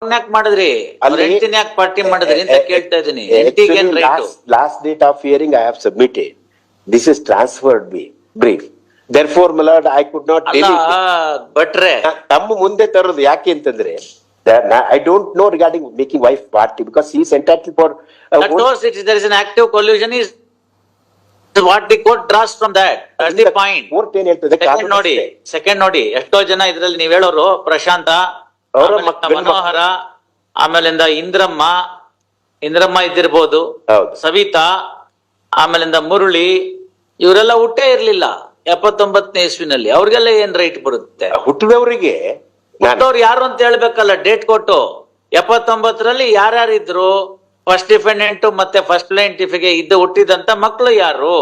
ಯಾಕೆ ಮಾಡಿದ್ರಿ ಹೆಂಡತಿನ ಯಾಕೆ ಪಾರ್ಟಿ ಮಾಡಿದ್ರಿ ಅಂತ ಕೇಳ್ತಾ ಇದೀನಿ. Last date of hearing I have submitted. This is transferred B brief. Therefore, my lord, I could not tell you. ಬಟ್ರೆ ತಮ್ಮ ಮುಂದೆ ತರೋದು ಯಾಕೆ ಅಂತಂದ್ರೆ I don't know regarding making wife party because he is entitled for. That shows there is an active collusion is what the court draws from that. That's the point. Court ಏನ್ ಹೇಳ್ತದೆ? Second ನೋಡಿ ಎಷ್ಟೋ ಜನ ಇದ್ರಲ್ಲಿ ನೀವ್ ಹೇಳೋರು ಪ್ರಶಾಂತ, ಮನೋಹರ, ಆಮೇಲಿಂದ ಇಂದ್ರಮ್ಮ ಇದ್ದಿರ್ಬೋದು, ಸವಿತಾ, ಆಮೇಲಿಂದ ಮುರಳಿ, ಇವರೆಲ್ಲ ಹುಟ್ಟೇ ಇರ್ಲಿಲ್ಲ 79ನೇ ಇಸ್ವಿನಲ್ಲಿ. ಅವ್ರಿಗೆಲ್ಲ ಏನ್ ರೈಟ್ ಬರುತ್ತೆ? ಹುಟ್ಟಿದವರಿಗೆ ಹುಟ್ಟವ್ರು ಯಾರು ಅಂತ ಹೇಳ್ಬೇಕಲ್ಲ, ಡೇಟ್ ಕೊಟ್ಟು. 79ರಲ್ಲಿ ಯಾರ್ಯಾರಿದ್ರು? ಫಸ್ಟ್ ಡಿಫೆಂಡೆಂಟ್ ಮತ್ತೆ ಫಸ್ಟ್ ಪ್ಲೇಂಟಿಫ್ಗೆ ಹುಟ್ಟಿದಂತ ಮಕ್ಕಳು ಯಾರು?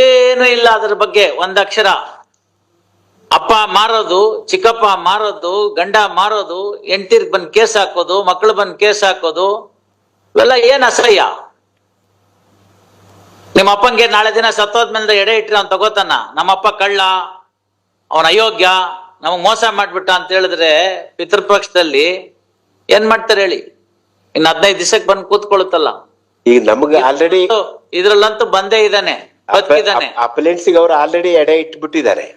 ಏನು ಇಲ್ಲ ಅದ್ರ ಬಗ್ಗೆ ಒಂದಕ್ಷರ. ಅಪ್ಪ ಮಾರೋದು, ಚಿಕ್ಕಪ್ಪ ಮಾರೋದು, ಗಂಡ ಮಾರೋದು, ಹೆಂಡ್ತಿರ್ಗ್ ಬಂದ್ ಕೇಸ್ ಹಾಕೋದು, ಮಕ್ಕಳು ಬಂದ್ ಕೇಸ್ ಹಾಕೋದು, ಇವೆಲ್ಲ ಏನ್ ಅಸಹ್ಯ. ನಿಮ್ಮ ಅಪ್ಪಂಗೆ ನಾಳೆ ದಿನ ಸತ್ತೋದ್ಮೇಲೆ ಎಡೆ ಇಟ್ರೆ ಅವ್ನು ತಗೋತಾನ, ನಮ್ಮಪ್ಪ ಕಳ್ಳ, ಅವನ ಅಯೋಗ್ಯ, ನಮಗ್ ಮೋಸ ಮಾಡ್ಬಿಟ್ಟ ಅಂತ ಹೇಳಿದ್ರೆ ಪಿತೃಪಕ್ಷದಲ್ಲಿ ಏನ್ ಮಾಡ್ತಾರೆ ಹೇಳಿ? ಇನ್ನು 15 ದಿವಸಕ್ಕೆ ಬಂದು ಕೂತ್ಕೊಳ್ಳುತ್ತಲ್ಲ. ಈಗ ನಮ್ಗೆ ಆಲ್ರೆಡಿ ಇದ್ರಲ್ಲಂತೂ ಬಂದೇ ಇದ್ದಾನೆ, ಬದುಕಿದ್ದಾನೆ. ಅಪಲೆಂಟ್ಸಿಗೆ ಅವರು ಆಲ್ರೆಡಿ ಎಡೆ ಇಟ್ಬಿಟ್ಟಿದ್ದಾರೆ.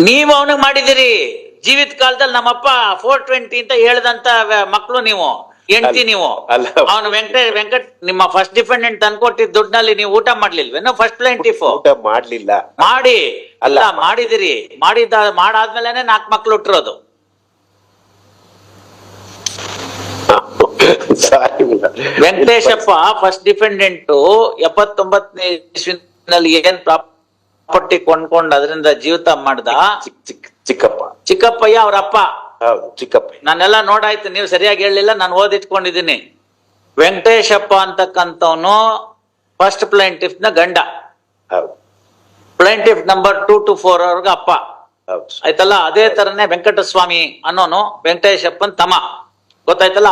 ನೀವು ಅವನಿಗೆ ಮಾಡಿದಿರಿ. ಜೀವಿತ ಕಾಲದಲ್ಲಿ ನಮ್ಮಪ್ಪ 420 ಅಂತ ಹೇಳ್ದಂತ ಮಕ್ಕಳು ನೀವು, ಹೆಂಡ್ತಿ ನೀವು. ಅವನು ವೆಂಕಟ್ ನಿಮ್ಮ ಫಸ್ಟ್ ಡಿಫೆಂಡೆಂಟ್ ತಂದ್ಕೊಟ್ಟಿದ್ದ ದುಡ್ಡಲ್ಲಿ ನೀವು ಊಟ ಮಾಡ್ಲಿಲ್ವೇನೋ? ಫಸ್ಟ್ ಪ್ಲೇಂಟಿಫ್ ಊಟ ಮಾಡ್ಲಿಲ್ಲ. ಮಾಡಿದಿರಿ. ಮಾಡಾದ್ಮೇಲೆ 4 ಮಕ್ಳು ಹುಟ್ಟಿರೋದು. ವೆಂಕಟೇಶಪ್ಪ ಫಸ್ಟ್ ಡಿಫೆಂಡೆಂಟ್ 79ನೇ ಇಸ್ವಿನಲ್ಲಿ ಏನ್ ಪ್ರಾಪರ್ಟಿ ಕೊಂಡ್ಕೊಂಡು ಅದರಿಂದ ಜೀವಿತ ಮಾಡ್ದ ಚಿಕ್ಕಪ್ಪಯ್ಯ ಅವ್ರ ಅಪ್ಪ. ಚಿಕ್ಕಪ್ಪ ನಾನೆಲ್ಲ ನೋಡಾಯ್ತು, ನೀವು ಸರಿಯಾಗಿ ಹೇಳಲಿಲ್ಲ, ನಾನು ಓದಿಟ್ಕೊಂಡಿದ್ದೀನಿ. ವೆಂಕಟೇಶಪ್ಪ ಅಂತಕ್ಕಂಥವನು ಫಸ್ಟ್ ಪ್ಲೇಂಟಿಫ್ ನ ಗಂಡ, ಪ್ಲೇಂಟಿಫ್ ನಂಬರ್ 2 to 4 ಅವ್ರಿಗೆ ಅಪ್ಪ. ಆಯ್ತಲ್ಲ? ಅದೇ ತರನೇ ವೆಂಕಟಸ್ವಾಮಿ ಅನ್ನೋನು ವೆಂಕಟೇಶಪ್ಪನ್ ತಮ್ಮ, ಗೊತ್ತಾಯ್ತಲ್ಲ?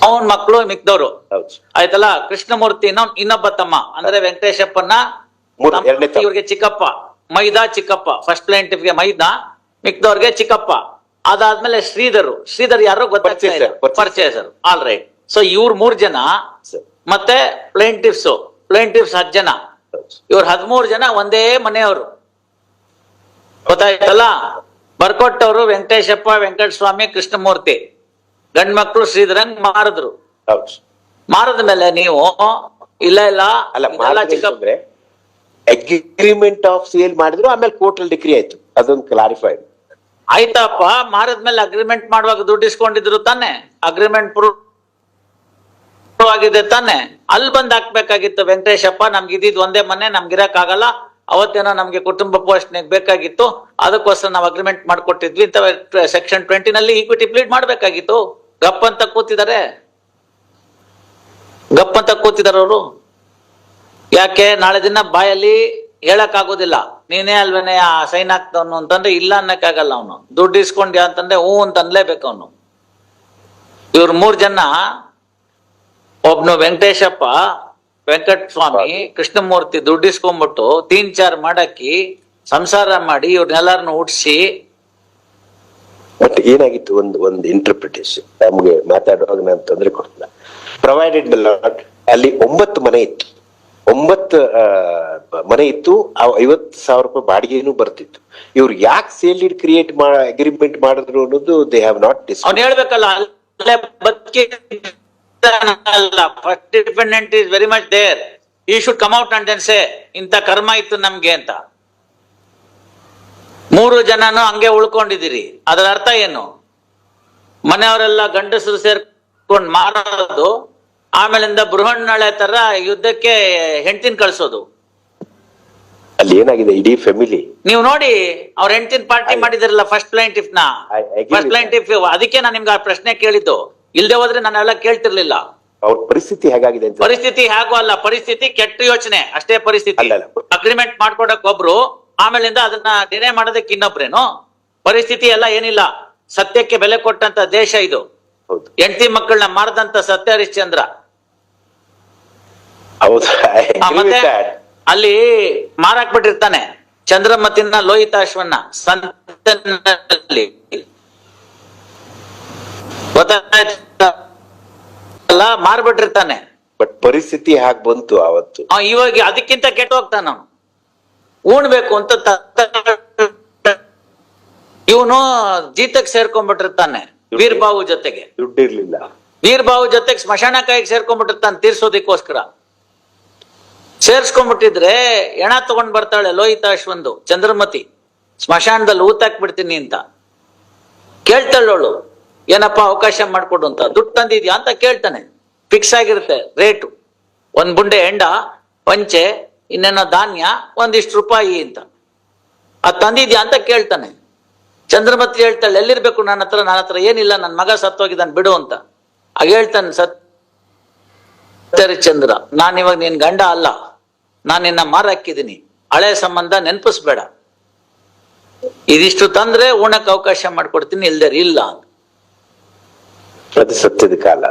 ಅವನ್ ಮಕ್ಕಳು ಮಿಕ್ದವ್ರು. ಆಯ್ತಲ್ಲ? ಕೃಷ್ಣಮೂರ್ತಿ ಇನ್ನೊಬ್ಬ ತಮ್ಮ, ಅಂದ್ರೆ ವೆಂಕಟೇಶಪ್ಪನ ಇವ್ರಿಗೆ ಚಿಕ್ಕಪ್ಪ, ಮೈದಾ ಚಿಕ್ಕಪ್ಪ. ಫಸ್ಟ್ ಪ್ಲೇಂಟಿಫ್ಗೆ ಮೈದಾ, ಮಿಕ್ದವ್ರಿಗೆ ಚಿಕ್ಕಪ್ಪ. ಅದಾದ್ಮೇಲೆ ಶ್ರೀಧರ್ ಯಾರೋ ಗೊತ್ತಾಗ್ತಾ ಪರ್ಚೇಸರ್. All right. ಸೊ ಇವ್ರು 3 ಜನ, ಮತ್ತೆ ಪ್ಲೇಂಟಿಫ್ಸ್ 10 ಜನ, ಇವ್ರು 13 ಜನ ಒಂದೇ ಮನೆಯವರು, ಗೊತ್ತಾಯ್ತಲ್ಲ? ಬರ್ಕೊಟ್ಟವ್ರು ವೆಂಕಟೇಶಪ್ಪ, ವೆಂಕಟಸ್ವಾಮಿ, ಕೃಷ್ಣಮೂರ್ತಿ. ಗಂಡ್ ಮಕ್ಳು ಶ್ರೀಧರಂಗ್ ಮಾರಿದ್ರು. ಮಾರದ ಮೇಲೆ ನೀವು ಇಲ್ಲ ಚಿಕ್ಕಪ್ಪ ಅಗ್ರಿಮೆಂಟ್ ಆಫ್ ಸೇಲ್ ಮಾಡಿದ್ರು, ಆಮೇಲೆ ಕೋರ್ಟ್ ಅಲ್ಲಿ ಡಿಕ್ರಿ ಆಯ್ತು. ಅದೊಂದು ಕ್ಲಾರಿಫೈಡ್ ಆಯ್ತಪ್ಪ. ಮಾರದ್ಮೇಲೆ ಅಗ್ರಿಮೆಂಟ್ ಮಾಡುವಾಗ ದುಡ್ಡು ಇಸ್ಕೊಂಡಿದ್ರು ತಾನೆ? ಅಗ್ರಿಮೆಂಟ್ ಪ್ರೂವ್ ಆಗಿದೆ ತಾನೆ? ಅಲ್ಲಿ ಬಂದ್ ಹಾಕ್ಬೇಕಾಗಿತ್ತು ವೆಂಕಟೇಶಪ್ಪ, ನಮ್ಗೆ ಇದ್ದಿದ್ ಒಂದೇ ಮನೆ, ನಮ್ಗಿರಕ್ ಆಗಲ್ಲ, ಅವತ್ತೇನೋ ನಮ್ಗೆ ಕುಟುಂಬ ಪೋಷಣೆಗೆ ಬೇಕಾಗಿತ್ತು, ಅದಕ್ಕೋಸ್ಕರ ನಾವು ಅಗ್ರಿಮೆಂಟ್ ಮಾಡ್ಕೊಟ್ಟಿದ್ವಿ ಅಂತ ಸೆಕ್ಷನ್ 20 ನಲ್ಲಿ ಈಕ್ವಿಟಿ ಪ್ಲೀಡ್ ಮಾಡ್ಬೇಕಾಗಿತ್ತು. ಗಪ್ ಅಂತ ಕೂತಿದ್ದಾರೆ ಅವರು. ಯಾಕೆ? ನಾಳೆ ದಿನ ಬಾಯಲ್ಲಿ ಹೇಳಕ್ ಆಗೋದಿಲ್ಲ, ನೀನೇ ಅಲ್ವೇನೆ ಆ ಸೈನ್ ಹಾಕ್ತವನು ಅಂತಂದ್ರೆ ಇಲ್ಲ ಅನ್ನಕ್ಕಾಗಲ್ಲ. ಅವನು ದುಡ್ಡು ಇಸ್ಕೊಂಡ್ಯಾ ಅಂತಂದ್ರೆ ಹೂ ಅಂತ ಅನ್ಲೇಬೇಕು ಅವನು. ಇವ್ರು 3 ಜನ, ಒಬ್ನು ವೆಂಕಟೇಶಪ್ಪ, ವೆಂಕಟಸ್ವಾಮಿ, ಕೃಷ್ಣಮೂರ್ತಿ ದುಡ್ಡು ಇಸ್ಕೊಂಡ್ಬಿಟ್ಟು 3-4 ಮಾಡಾಕಿ ಸಂಸಾರ ಮಾಡಿ ಇವ್ರನ್ನೆಲ್ಲಾರನ್ನು ಹುಟ್ಟಿಸಿ. ಬಟ್ ಏನಾಗಿತ್ತು, ಒಂದು ಇಂಟರ್ಪ್ರಿಟೇಷನ್ ನಮ್ಗೆ ಮಾತಾಡುವಾಗ ನಾನು ತೊಂದರೆ ಕೊಡ್ತಿಲ್ಲ. ಪ್ರೊವೈಡೆಡ್ ಅಲ್ಲಿ 9 ಮನೆ ಇತ್ತು, 9 ಮನೆ ಇತ್ತು, 50,000 ರೂಪಾಯಿ ಬಾಡಿಗೆನೂ ಬರ್ತಿತ್ತು. ಇವ್ರು ಯಾಕೆ ಸೇಲ್ ಡೀಡ್ ಕ್ರಿಯೇಟ್ ಅಗ್ರಿಮೆಂಟ್ ಮಾಡಿದ್ರು ಅನ್ನೋದು ದೇ ಹ್ಯಾವ್ ನಾಟ್ ಡಿಸ್ಕಸ್. ಅವ್ನು ಹೇಳ್ಬೇಕಲ್ಲ, first dependent is very much there, he should come out and then say ಇಂತ ಕರ್ಮ ಇತ್ತು ನಮ್ಗೆ ಅಂತ. 3 ಜನನು ಹಂಗೆ ಉಳ್ಕೊಂಡಿದ್ದೀರಿ. ಅದರ ಅರ್ಥ ಏನು? ಮನೆಯವರೆಲ್ಲ ಗಂಡಸರು ಸೇರ್ಕೊಂಡು ಮಾರೋದು, ಆಮೇಲಿಂದ ಬೃಹಣ್ಣಳೆ ತರ ಯುದ್ಧಕ್ಕೆ ಹೆಂಡತಿನ ಕಳ್ಸೋದು. ಅಲ್ಲಿ ಏನಾಗಿದೆ, ಇಡೀ ಫ್ಯಾಮಿಲಿ ನೀವು ನೋಡಿ, ಅವ್ರ ಹೆಂಡತಿನ ಪಾರ್ಟಿ ಮಾಡಿದಿರಲ್ಲ ಫಸ್ಟ್ ಪ್ಲೇಂಟಿಫ್ ನ. ಫಸ್ಟ್ ಪ್ಲೇಂಟಿಫ್, ಅದಕ್ಕೆ ನಾನು ನಿಮ್ಗೆ ಆ ಪ್ರಶ್ನೆ ಕೇಳಿದ್ದು. ಇಲ್ದೆ ಹೋದ್ರೆ ನಾನೆಲ್ಲ ಕೇಳ್ತಿರ್ಲಿಲ್ಲ. ಅವ್ರ ಪರಿಸ್ಥಿತಿ ಹೇಗಾಗಿದೆ ಅಂತ. ಪರಿಸ್ಥಿತಿ ಹೇಗೋ ಅಲ್ಲ, ಪರಿಸ್ಥಿತಿ ಕೆಟ್ಟ ಯೋಚನೆ ಅಷ್ಟೇ. ಪರಿಸ್ಥಿತಿ ಅಗ್ರಿಮೆಂಟ್ ಮಾಡ್ಕೊಡಕ್ ಒಬ್ರು, ಆಮೇಲಿಂದ ಅದನ್ನ ಡಿನೇ ಮಾಡೋದಕ್ಕೆ ಇನ್ನೊಬ್ರೇನು. ಪರಿಸ್ಥಿತಿ ಎಲ್ಲ ಏನಿಲ್ಲ. ಸತ್ಯಕ್ಕೆ ಬೆಲೆ ಕೊಟ್ಟಂತ ದೇಶ ಇದು. ಹೆಂಡತಿ ಮಕ್ಕಳನ್ನ ಮಾರದಂತ ಸತ್ಯ ಹರಿಶ್ಚಂದ್ರ. ಅಲ್ಲಿ ಮಾರಾಕ್ಬಿಟ್ಟಿರ್ತಾನೆ ಚಂದ್ರಮತಿನ ಲೋಹಿತಾಶ್ವನ್ನ ಸಂತನಲ್ಲಿ. ಗೊತ್ತಾಯ್ತಲ್ಲ, ಮಾರ್ಬಿಟ್ಟಿರ್ತಾನೆ. ಬಟ್ ಪರಿಸ್ಥಿತಿ ಹಾಗೆ ಬಂತು ಅವತ್ತು. ಇವಾಗ ಅದಕ್ಕಿಂತ ಕೆಟ್ಟ ಹೋಗ್ತಾನ ಅವನು. ಉಣ್ಬೇಕು ಅಂತ ಇವನು ಜೀತಕ್ಕೆ ಸೇರ್ಕೊಂಡ್ಬಿಟ್ಟಿರ್ತಾನೆ ವೀರ್ಬಾವು ಜೊತೆಗೆ. ದುಡ್ಡಿರ್ಲಿಲ್ಲ. ವೀರ್ಬಾವು ಜೊತೆಗೆ ಸ್ಮಶಾನಕಾಯಿಗೆ ಸೇರ್ಕೊಂಡ್ಬಿಟ್ಟಿರ್ತಾನೆ ತೀರ್ಸೋದಿಕ್ಕೋಸ್ಕರ. ಸೇರ್ಸ್ಕೊಂಡ್ಬಿಟ್ಟಿದ್ರೆ ಎಣ ತಗೊಂಡ್ ಬರ್ತಾಳೆ ಲೋಹಿತಾಶ್ವಂದು ಚಂದ್ರಮತಿ, ಸ್ಮಶಾನದಲ್ಲಿ ಊತಾಕ್ ಬಿಡ್ತೀನಿ ಅಂತ. ಕೇಳ್ತಾಳವಳು, ಏನಪ್ಪಾ ಅವಕಾಶ ಮಾಡ್ಕೊಡು ಅಂತ. ದುಡ್ಡು ತಂದಿದ್ಯಾ ಅಂತ ಕೇಳ್ತಾನೆ. ಫಿಕ್ಸ್ ಆಗಿರುತ್ತೆ ರೇಟು, ಒಂದ್ ಬುಂಡೆ ಎಂಡ, ಪಂಚೆ, ಇನ್ನೇನೋ ಧಾನ್ಯ, ಒಂದಿಷ್ಟು ರೂಪಾಯಿ ಅಂತ. ಅದ್ ತಂದಿದ್ಯಾ ಅಂತ ಕೇಳ್ತಾನೆ. ಚಂದ್ರಮತಿ ಹೇಳ್ತಾಳೆ, ಎಲ್ಲಿರ್ಬೇಕು ನನ್ನ ಹತ್ರ ಏನಿಲ್ಲ, ನನ್ ಮಗ ಸತ್ತೋಗಿದ್ದಾನೆ ಬಿಡು ಅಂತ. ಆಗ ಹೇಳ್ತಾನೆ ಸತ್ಯಹರಿಶ್ಚಂದ್ರ, ನಾನಿವಾಗ ನಿನ್ ಗಂಡ ಅಲ್ಲ, ನಾನು ನಿನ್ನ ಮಾರಾಕಿದ್ದೀನಿ, ಹಳೆ ಸಂಬಂಧ ನೆನಪಿಸ್ಬೇಡ, ಇದಿಷ್ಟು ತಂದ್ರೆ ಉಣಕ್ ಅವಕಾಶ ಮಾಡ್ಕೊಡ್ತೀನಿ, ಇಲ್ದೇ ಇಲ್ಲ ಅಂತ. ಅದು ಸತ್ಯದ ಕಾಲ.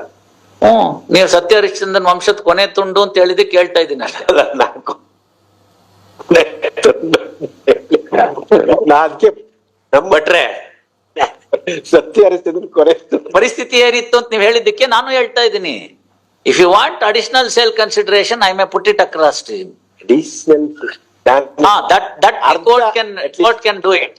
ನೀವು ಸತ್ಯಹರಿಶ್ಚಂದ್ರನ್ ವಂಶದ ಕೊನೆ ತುಂಡು ಅಂತ ಹೇಳಿದ್ರೆ ಕೇಳ್ತಾ ಇದ್ದೀನಿ ಅಷ್ಟೇ. ಬಟ್ರೆ ಸತ್ಯಹರಿಶ್ಚಂದ್ರ ಕೊನೆ ಪರಿಸ್ಥಿತಿ ಏನಿತ್ತು ಅಂತ ನೀವು ಹೇಳಿದ್ದಕ್ಕೆ ನಾನು ಹೇಳ್ತಾ ಇದ್ದೀನಿ. If you want additional sale consideration, I may put it across to him. Court can do it.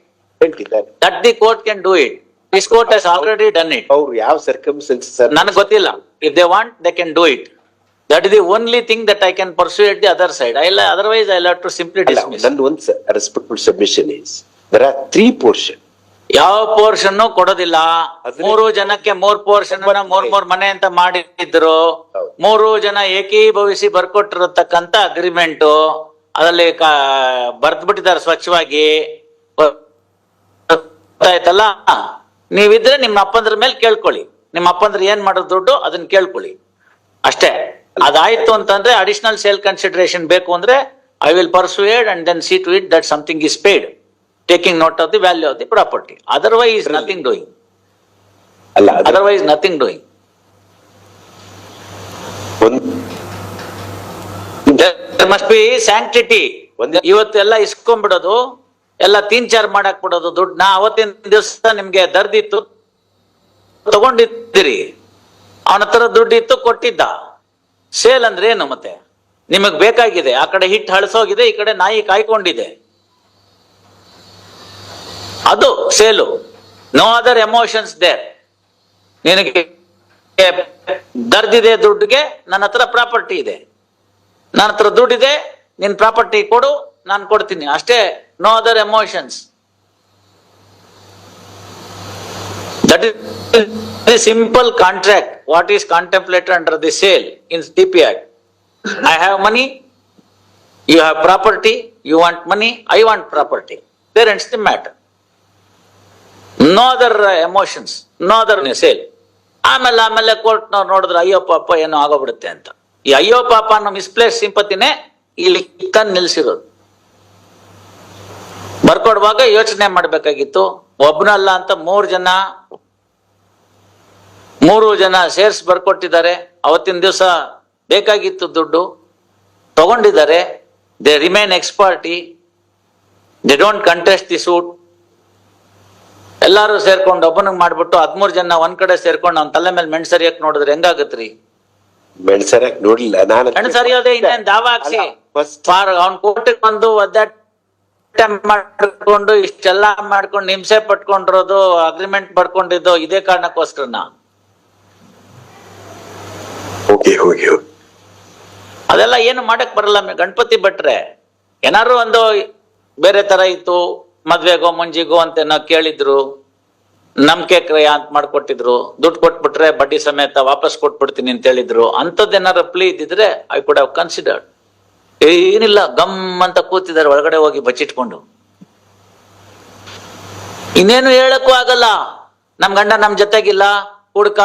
That the court can do it. This court has already done it. ಅವ್ರು ಯಾವ ಸರ್ಕಮ್ಸ್ಟೆನ್ಸಸ್ ನನಗೆ ಗೊತ್ತಿಲ್ಲ. If they want, they can do it. That is the only thing that I can pursue at the other side. Otherwise, I'll have to simply dismiss. Then once a respectful submission is, there are 3 portions. ಯಾವ portion ಕೊಡೋದಿಲ್ಲ. 3 ಜನಕ್ಕೆ 3 portion 3 ಮನೆ ಅಂತ ಮಾಡಿದ್ರು. 3 ಜನ ಏಕೀಭವಿಸಿ ಬರ್ಕೊಟ್ಟಿರತಕ್ಕಂತ agreement ಅದರಲ್ಲಿ ಬರ್ದ್ ಬಿಟ್ಟಿದ್ದಾರೆ ಸ್ವಚ್ಛವಾಗಿ. ಗೊತ್ತಾಯ್ತಲ್ಲ, ನೀವಿದ್ರೆ ನಿಮ್ಮ ಅಪ್ಪಂದ್ರ ಮೇಲೆ ಕೇಳ್ಕೊಳ್ಳಿ, ನಿಮ್ಮ ಅಪ್ಪಂದ್ರ ಏನ್ ಮಾಡೋದು ದುಡ್ಡು ಅದನ್ನ ಕೇಳ್ಕೊಳ್ಳಿ ಅಷ್ಟೇ. ಅದಾಯ್ತು ಅಂತಂದ್ರೆ ಅಡಿಷನಲ್ ಸೇಲ್ ಕನ್ಸಿಡರೇಷನ್ ಬೇಕು ಅಂದ್ರೆ I will persuade and then see to it that something is paid, taking note of the value of the property. Otherwise, nothing doing. Otherwise, nothing doing. There must be sanctity. ಇವತ್ತೆಲ್ಲ ಇಸ್ಕೊಂಡ್ಬಿಡೋದು, ಎಲ್ಲ ತೀನ್ಚಾರ್ ಮಾಡಕ್ ಬಿಡೋದು ದುಡ್ಡನ್ನ. ಅವತ್ತಿನ ದಿವಸ ನಿಮ್ಗೆ ದರ್ದಿತ್ತು, ತಗೊಂಡಿದ್ದೀರಿ, ಅವನ ಹತ್ರ ದುಡ್ಡಿತ್ತು, ಕೊಟ್ಟಿದ್ದ. ಸೇಲ್ ಅಂದ್ರೆ ಏನು? ಮತ್ತೆ ನಿಮಗ್ ಬೇಕಾಗಿದೆ, ಆ ಕಡೆ ಹಿಟ್ಟು ಹಳಸೋಗಿದೆ, ಈ ಕಡೆ ನಾಯಿ ಕಾಯ್ಕೊಂಡಿದೆ, ಅದು sale. No other emotions there. ನಿನಗೆ ದರ್ದಿದೆ ದುಡ್ಡಿಗೆ, ನನ್ನ ಹತ್ರ ಪ್ರಾಪರ್ಟಿ ಇದೆ, ನನ್ನ ಹತ್ರ ದುಡ್ಡಿದೆ, ನಿನ್ ಪ್ರಾಪರ್ಟಿ ಕೊಡು, ನಾನು ಕೊಡ್ತೀನಿ ಅಷ್ಟೇ. No other emotions. That is simple contract. What is contemplated under the sale in TP act? I have money, you have property, you want money, I want property. There ends the matter. No other emotions, no other sale. ಆಮೇಲೆ ಕೋರ್ಟ್ನವ್ರು ನೋಡಿದ್ರೆ ಅಯ್ಯೋ ಪಾಪ ಏನೋ ಆಗೋಗ್ಬಿಡುತ್ತೆ ಅಂತ. ಈ ಅಯ್ಯೋ ಪಾಪ ಅನ್ನೋ ಮಿಸ್ಪ್ಲೇಸ್ ಸಿಂಪತಿನೇ ಇಲ್ಲಿ ತಂದು ನಿಲ್ಸಿರೋದು. ಬರ್ಕೊಡುವಾಗ ಯೋಚನೆ ಮಾಡ್ಬೇಕಾಗಿತ್ತು. ಒಬ್ನಲ್ಲ ಅಂತ 3 ಜನ ಸೇರ್ಸ್ ಬರ್ಕೊಟ್ಟಿದ್ದಾರೆ. ಅವತ್ತಿನ ದಿವಸ ಬೇಕಾಗಿತ್ತು ದುಡ್ಡು, ತಗೊಂಡಿದ್ದಾರೆ. They remain ex parte, they don't contest the suit. ಎಲ್ಲಾರು ಸೇರ್ಕೊಂಡು ಒಬ್ಬನಿಗೆ ಮಾಡ್ಬಿಟ್ಟು 13 ಜನ ಒಂದ್ ಕಡೆ ಸೇರ್ಕೊಂಡು ಅವ್ನ ತಲೆ ಮೇಲೆ ಮೆಣಸರಿಯಕ್ ನೋಡಿದ್ರೆ ಹೆಂಗಾಗತ್ರಿ? ಮೆಣಸರಿಯಕ್ ನೋಡ್ಲಿಲ್ಲ ನಾನು. ಮೆಣಸರಿಯೋದೇ ಇನ್ನೇನ್ ದಾವ ಹಾಕ್ಸಿ ಅವ್ನ ಕೋರ್ಟಿಗೆ ಬಂದು ಒದ್ದಾಟ ಮಾಡ್ಕೊಂಡು ಇಷ್ಟೆಲ್ಲ ಮಾಡ್ಕೊಂಡು ಹಿಂಸೆ ಪಟ್ಕೊಂಡಿರೋದು, ಅಗ್ರಿಮೆಂಟ್ ಪಡ್ಕೊಂಡಿದ್ದು ಇದೇ ಕಾರಣಕ್ಕೋಸ್ಕರನ. ಅದೆಲ್ಲ ಏನು ಮಾಡಕ್ ಬರಲ್ಲ. ಗಣಪತಿ ಭಟ್ರೆ ಏನಾರು ಒಂದು ಬೇರೆ ತರ ಇತ್ತು, ಮದ್ವೆಗೋ ಮುಂಜಿಗೋ ಅಂತ ಏನೋ ಕೇಳಿದ್ರು, ನಂಬಿಕೆ ಕ್ರಯ ಅಂತ ಮಾಡ್ಕೊಟ್ಟಿದ್ರು, ದುಡ್ಡು ಕೊಟ್ಬಿಟ್ರೆ ಬಡ್ಡಿ ಸಮೇತ ವಾಪಸ್ ಕೊಟ್ಬಿಡ್ತೀನಿ ಅಂತ ಹೇಳಿದ್ರು. ಅಂತದ್ದೇನಾರು ಪ್ಲೀ ಇದ್ದಿದ್ರೆ ಐ ಕುಡ್ ಹ್ಯಾವ್ ಕನ್ಸಿಡರ್ಡ್. ಏನಿಲ್ಲ, ಗಮ್ ಅಂತ ಕೂತಿದ್ದಾರೆ ಒಳಗಡೆ ಹೋಗಿ ಬಚ್ಚಿಟ್ಕೊಂಡು. ಇನ್ನೇನು ಹೇಳಕ್ಕೂ ಆಗಲ್ಲ. ನಮ್ ಗಂಡ ನಮ್ ಜೊತೆಗಿಲ್ಲ, ಹುಡ್ಕ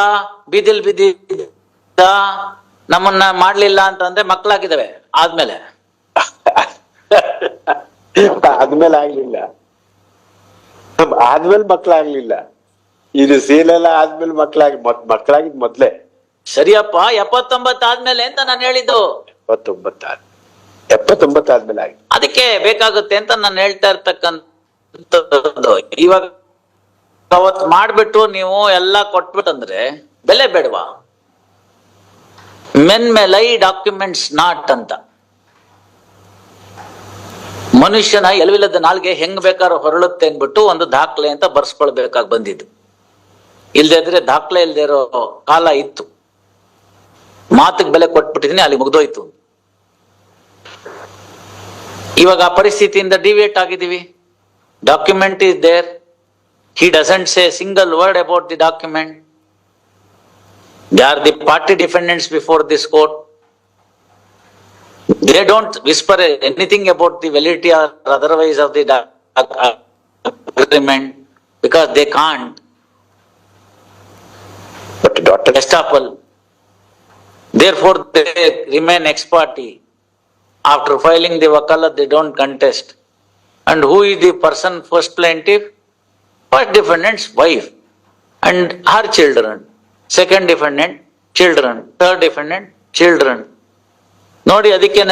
ಬೀದಿಲ್ ನಮ್ಮನ್ನ ಮಾಡ್ಲಿಲ್ಲ ಅಂತಂದ್ರೆ ಮಕ್ಳಾಗಿದ್ದಾವೆ. ಆದ್ಮೇಲೆ ಆಗ್ಲಿಲ್ಲ, ಆದ್ಮೇಲೆ ಮಕ್ಳಾಗ್ಲಿಲ್ಲ. ಇದು ಸೇಲೆಲ್ಲ ಆದ್ಮೇಲೆ ಮಕ್ಳಾಗಿದ್ ಮೊದ್ಲೇ. ಸರಿಯಪ್ಪ, 79 ಆದ್ಮೇಲೆ ಅಂತ ನಾನು ಹೇಳಿದ್ದು. 79 79 ಆದ್ಮೇಲೆ ಆಗಿ ಅದಕ್ಕೆ ಬೇಕಾಗುತ್ತೆ ಅಂತ ನಾನು ಹೇಳ್ತಾ ಇರ್ತಕ್ಕಂಥದ್ದು. ಇವಾಗ ಅವತ್ ಮಾಡ್ಬಿಟ್ಟು ನೀವು ಎಲ್ಲ ಕೊಟ್ಬಿಟ್ಟಂದ್ರೆ ಬೆಲೆ ಬೇಡವಾ? ಮೆನ್ ಮೇ ಲೈ ಡಾಕ್ಯುಮೆಂಟ್ಸ್ ನಾಟ್ ಅಂತ. ಮನುಷ್ಯನ ಎಲವಿಲ್ಲದ ನಾಲ್ಗೆ ಹೆಂಗ್ ಬೇಕಾದ್ರೂ ಹೊರಳುತ್ತೆ ಅಂದ್ಬಿಟ್ಟು ಒಂದು ದಾಖಲೆ ಅಂತ ಬರ್ಸ್ಕೊಳ್ಬೇಕಾಗಿ ಬಂದಿದ್ದು. ಇಲ್ದೇ ಇದ್ರೆ ದಾಖಲೆ ಇಲ್ದೇ ಇರೋ ಕಾಲ ಇತ್ತು. ಮಾತಿಗೆ ಬೆಲೆ ಕೊಟ್ಬಿಟ್ಟಿದೀನಿ, ಅಲ್ಲಿ ಮುಗ್ದೋಯ್ತು. ಇವಾಗ ಆ ಪರಿಸ್ಥಿತಿಯಿಂದ ಡಿವಿಯೇಟ್ ಆಗಿದ್ದೀವಿ. Document is there, he doesn't say a single word about the document. They are the party defendants before this court. They don't whisper anything about the validity or otherwise of the agreement because they can't. But daughter Estoppel. Therefore, they remain ex parte. After filing the wakalat, they don't contest. And who is the person first plaintiff? First defendant's wife and her children. Second defendant, children. Third defendant, children. ನೋಡಿ, ಅದಕ್ಕೆ